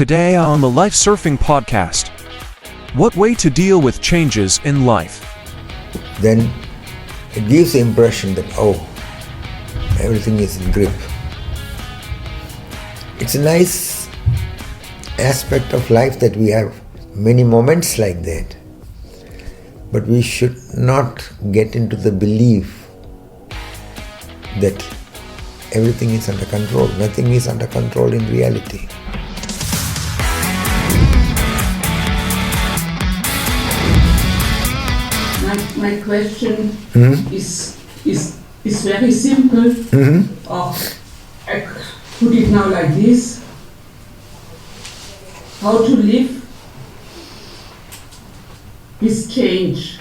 Today on the Life Surfing Podcast, what way to deal with changes in life? Then it gives the impression that, everything is in grip. It's a nice aspect of life that we have many moments like that. But we should not get into the belief that everything is under control. Nothing is under control in reality. My question is very simple. I put it now like this. How to live with change?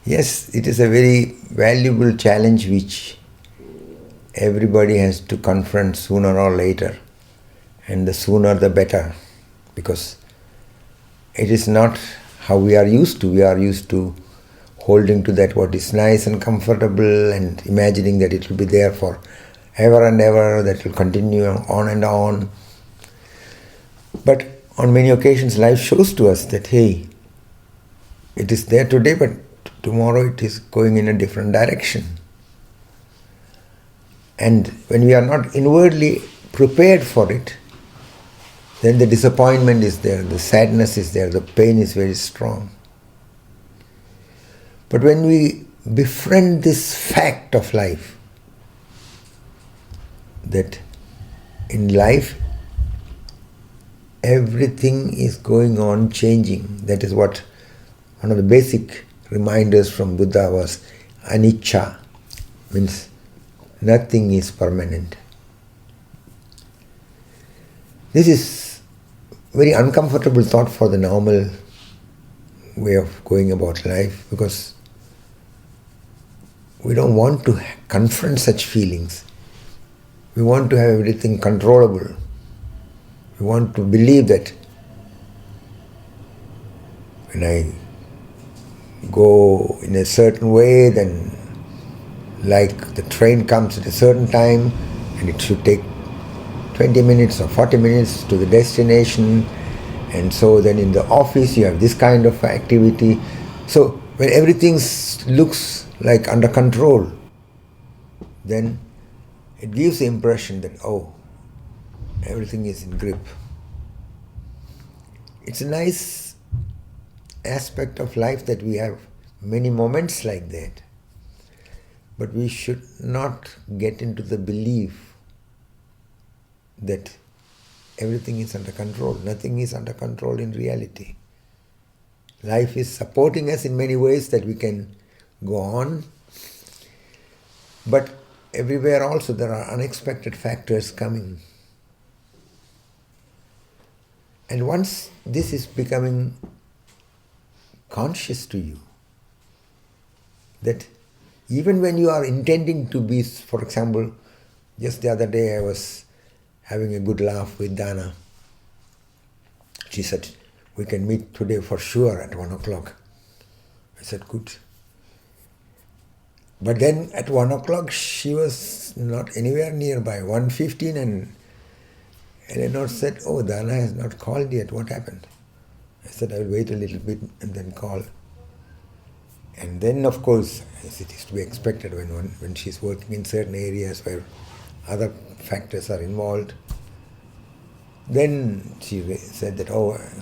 Yes, it is a very valuable challenge which everybody has to confront sooner or later. And the sooner the better, because it is not how we are used to. We are used to holding to that what is nice and comfortable and imagining that it will be there for ever and ever, that will continue on and on. But on many occasions life shows to us that, hey, it is there today, but tomorrow it is going in a different direction. And when we are not inwardly prepared for it, then the disappointment is there, the sadness is there, the pain is very strong. But when we befriend this fact of life, that in life everything is going on changing, that is what one of the basic reminders from Buddha was, anicca, means nothing is permanent. This is very uncomfortable thought for the normal way of going about life, because we don't want to confront such feelings. We want to have everything controllable. We want to believe that when I go in a certain way, then like the train comes at a certain time and it should take 20 minutes or 40 minutes to the destination, and so then in the office you have this kind of activity. So when everything looks like under control, then it gives the impression that, everything is in grip. It's a nice aspect of life that we have many moments like that. But we should not get into the belief that everything is under control. Nothing is under control in reality. Life is supporting us in many ways that we can go on. But everywhere also there are unexpected factors coming. And once this is becoming conscious to you, that even when you are intending to be, for example, just the other day I was having a good laugh with Dana. She said, we can meet today for sure at 1 o'clock. I said, good. But then at 1 o'clock she was not anywhere nearby, 1:15, and Eleanor said, Dana has not called yet, what happened? I said, I'll wait a little bit and then call. And then, of course, as it is to be expected when she's working in certain areas where other factors are involved, then she said that,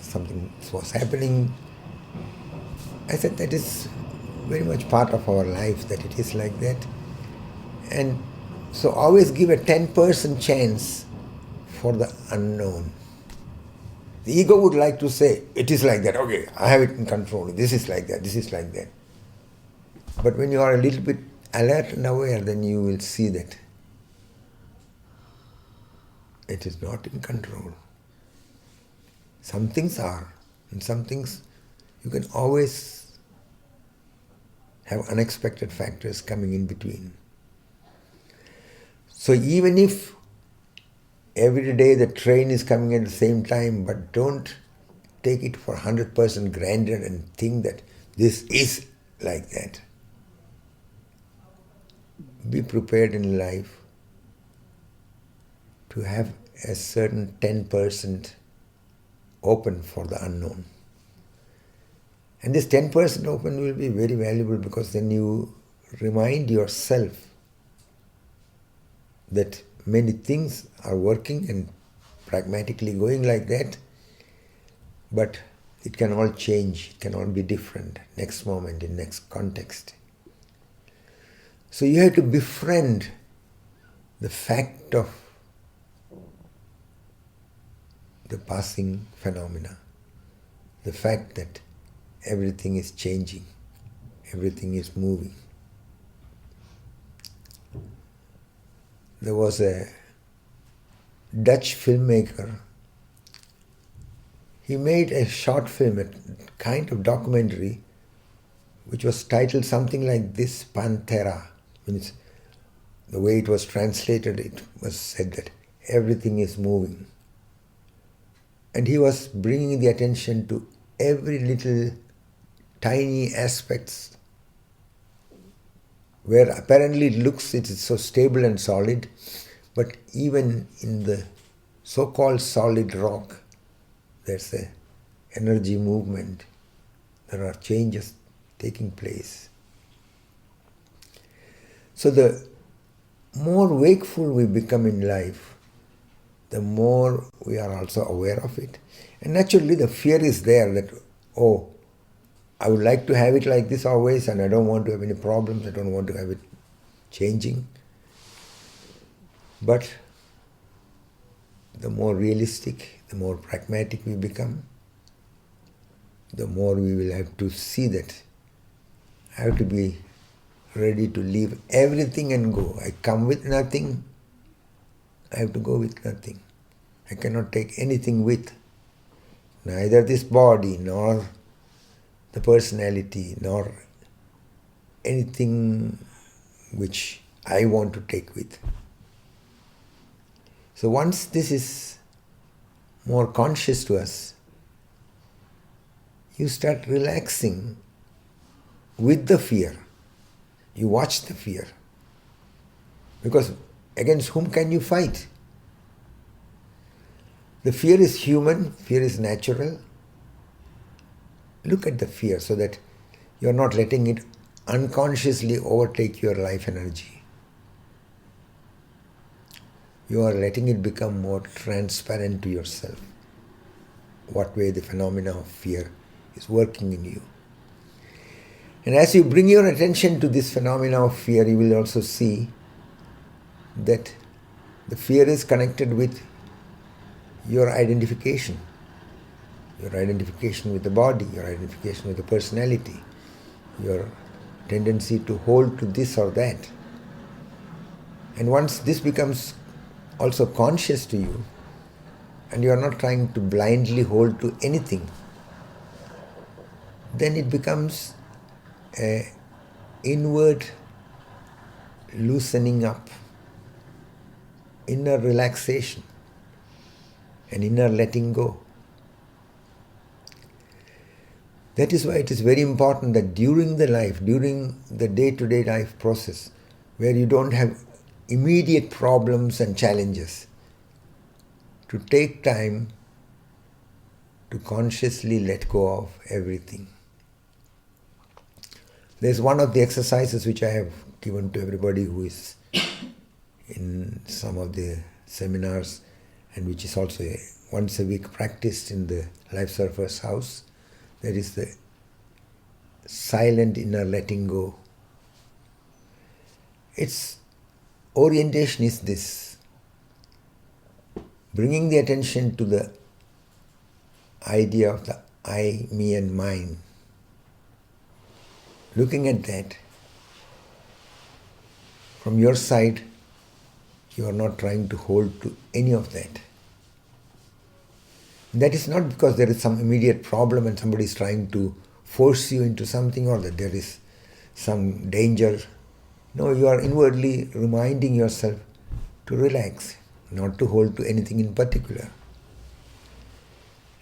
something was happening. I said, that is very much part of our life, that it is like that. And so always give a 10% chance for the unknown. The ego would like to say, it is like that, okay, I have it in control, this is like that, this is like that. But when you are a little bit alert and aware, then you will see that it is not in control. Some things are, and some things you can always have unexpected factors coming in between. So even if every day the train is coming at the same time, but don't take it for 100% granted and think that this is like that. Be prepared in life to have a certain 10% open for the unknown. And this 10% open will be very valuable, because then you remind yourself that many things are working and pragmatically going like that, but it can all change, it can all be different next moment, in next context. So you have to befriend the fact of the passing phenomena, the fact that everything is changing, everything is moving. There was a Dutch filmmaker. He made a short film, a kind of documentary, which was titled something like this, Panthera. Means the way it was translated, it was said that everything is moving. And he was bringing the attention to every little tiny aspects where apparently it is so stable and solid, but even in the so-called solid rock, there's a energy movement. There are changes taking place. So the more wakeful we become in life, the more we are also aware of it. And naturally the fear is there that, oh, I would like to have it like this always, and I don't want to have any problems, I don't want to have it changing. But the more realistic, the more pragmatic we become, the more we will have to see that I have to be ready to leave everything and go. I come with nothing, I have to go with nothing. I cannot take anything with, neither this body, nor the personality, nor anything which I want to take with. So once this is more conscious to us, you start relaxing with the fear. You watch the fear. Because against whom can you fight? The fear is human, fear is natural. Look at the fear so that you are not letting it unconsciously overtake your life energy. You are letting it become more transparent to yourself, what way the phenomena of fear is working in you. And as you bring your attention to this phenomena of fear, you will also see that the fear is connected with your identification with the body, your identification with the personality, your tendency to hold to this or that. And once this becomes also conscious to you, and you are not trying to blindly hold to anything, then it becomes an inward loosening up, inner relaxation, an inner letting go. That is why it is very important that during the day-to-day life process, where you don't have immediate problems and challenges, to take time to consciously let go of everything. There's one of the exercises which I have given to everybody who is in some of the seminars, and which is also once a week practiced in the Life Surfer's house. There is the silent inner letting go. Its orientation is this: bringing the attention to the idea of the I, me and mine. Looking at that, from your side, you are not trying to hold to any of that. That is not because there is some immediate problem and somebody is trying to force you into something, or that there is some danger. No, you are inwardly reminding yourself to relax, not to hold to anything in particular.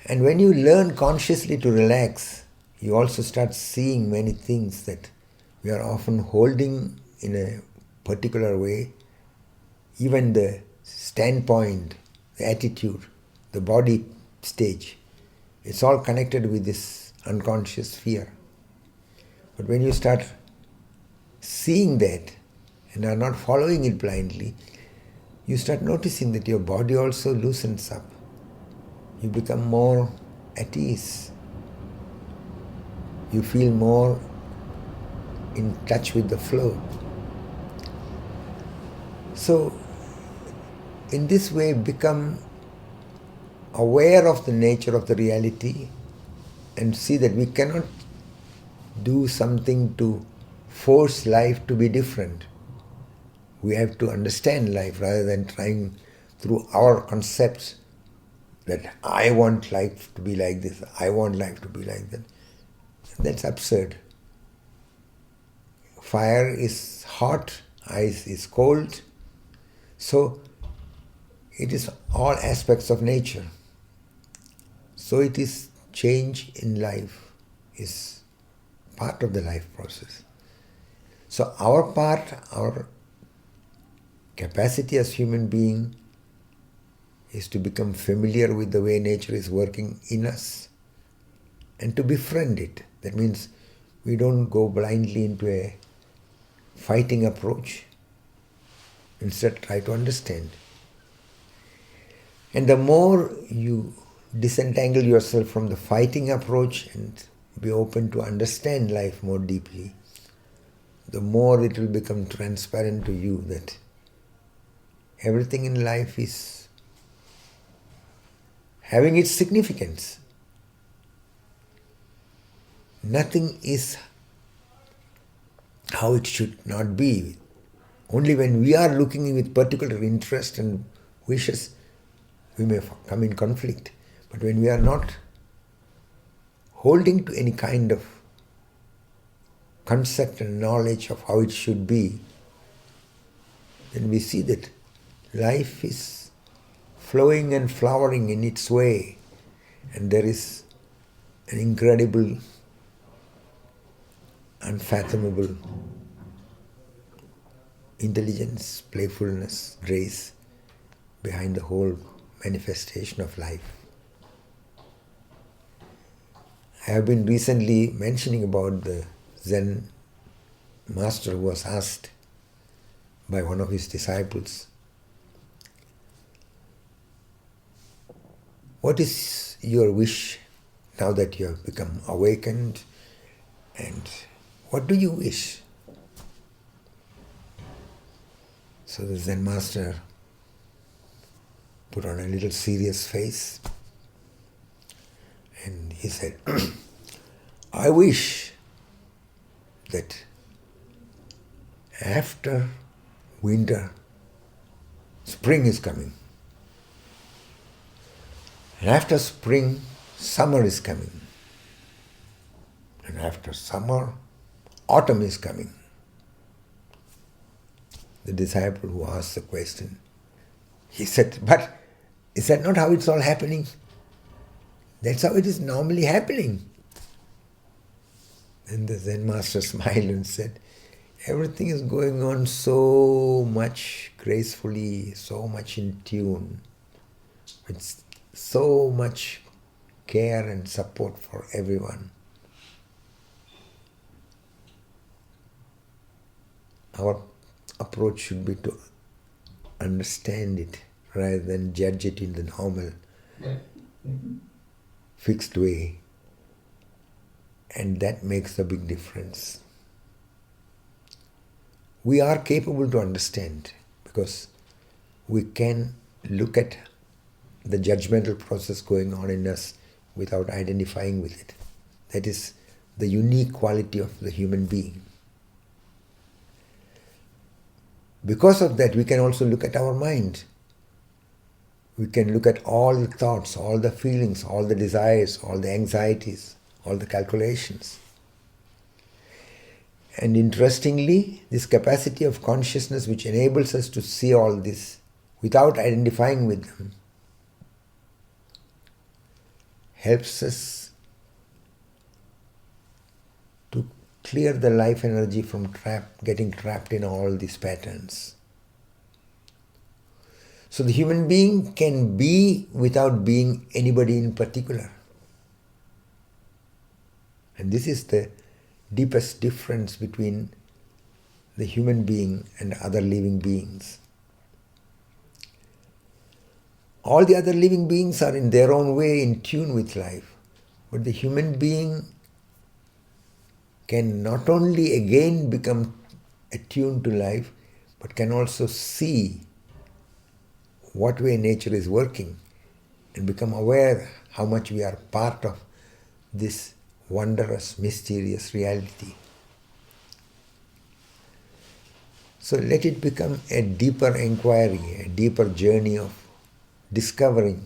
And when you learn consciously to relax, you also start seeing many things that we are often holding in a particular way. Even the standpoint, the attitude, the body stage. It's all connected with this unconscious fear. But when you start seeing that and are not following it blindly, you start noticing that your body also loosens up. You become more at ease. You feel more in touch with the flow. So, in this way, become aware of the nature of the reality and see that we cannot do something to force life to be different. We have to understand life rather than trying through our concepts that I want life to be like this, I want life to be like that. That's absurd. Fire is hot, ice is cold. So it is all aspects of nature. So it is change in life is part of the life process. So our part, our capacity as human being is to become familiar with the way nature is working in us and to befriend it. That means we don't go blindly into a fighting approach. Instead, try to understand. And the more you disentangle yourself from the fighting approach and be open to understand life more deeply, the more it will become transparent to you that everything in life is having its significance. Nothing is how it should not be. Only when we are looking with particular interest and wishes, we may come in conflict. But when we are not holding to any kind of concept and knowledge of how it should be, then we see that life is flowing and flowering in its way, and there is an incredible, unfathomable intelligence, playfulness, grace behind the whole manifestation of life. I have been recently mentioning about the Zen master who was asked by one of his disciples, what is your wish now that you have become awakened, and what do you wish? So the Zen master put on a little serious face and he said, I wish that after winter, spring is coming. And after spring, summer is coming. And after summer, autumn is coming. The disciple who asked the question, he said, but is that not how it's all happening? That's how it is normally happening. And the Zen master smiled and said, everything is going on so much gracefully, so much in tune, with so much care and support for everyone. Our approach should be to understand it rather than judge it in the normal, fixed way. And that makes a big difference. We are capable to understand because we can look at the judgmental process going on in us without identifying with it. That is the unique quality of the human being. Because of that, we can also look at our mind. We can look at all the thoughts, all the feelings, all the desires, all the anxieties, all the calculations. And interestingly, this capacity of consciousness which enables us to see all this without identifying with them helps us to clear the life energy from getting trapped in all these patterns. So the human being can be without being anybody in particular. And this is the deepest difference between the human being and other living beings. All the other living beings are in their own way in tune with life. But the human being can not only again become attuned to life, but can also see what way nature is working and become aware how much we are part of this wondrous, mysterious reality. So let it become a deeper inquiry, a deeper journey of discovering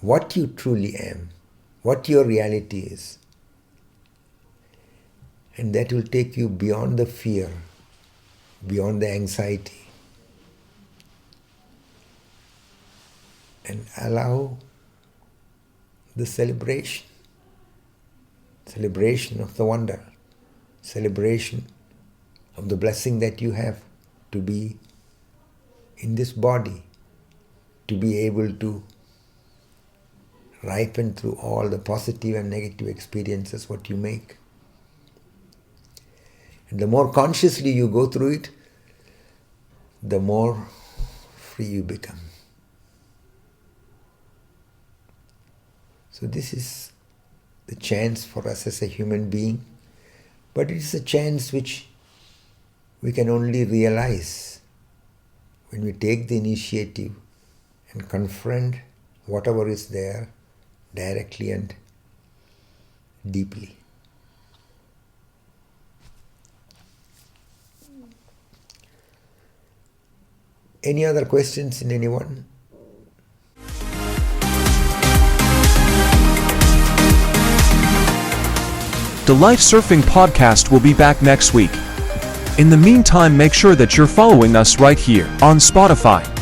what you truly am, what your reality is. And that will take you beyond the fear, beyond the anxiety, and allow the celebration of the wonder, celebration of the blessing that you have to be in this body, to be able to ripen through all the positive and negative experiences what you make. And the more consciously you go through it, the more free you become. So this is the chance for us as a human being, but it is a chance which we can only realize when we take the initiative and confront whatever is there directly and deeply. Any other questions in anyone? The Life Surfing Podcast will be back next week. In the meantime, make sure that you're following us right here on Spotify.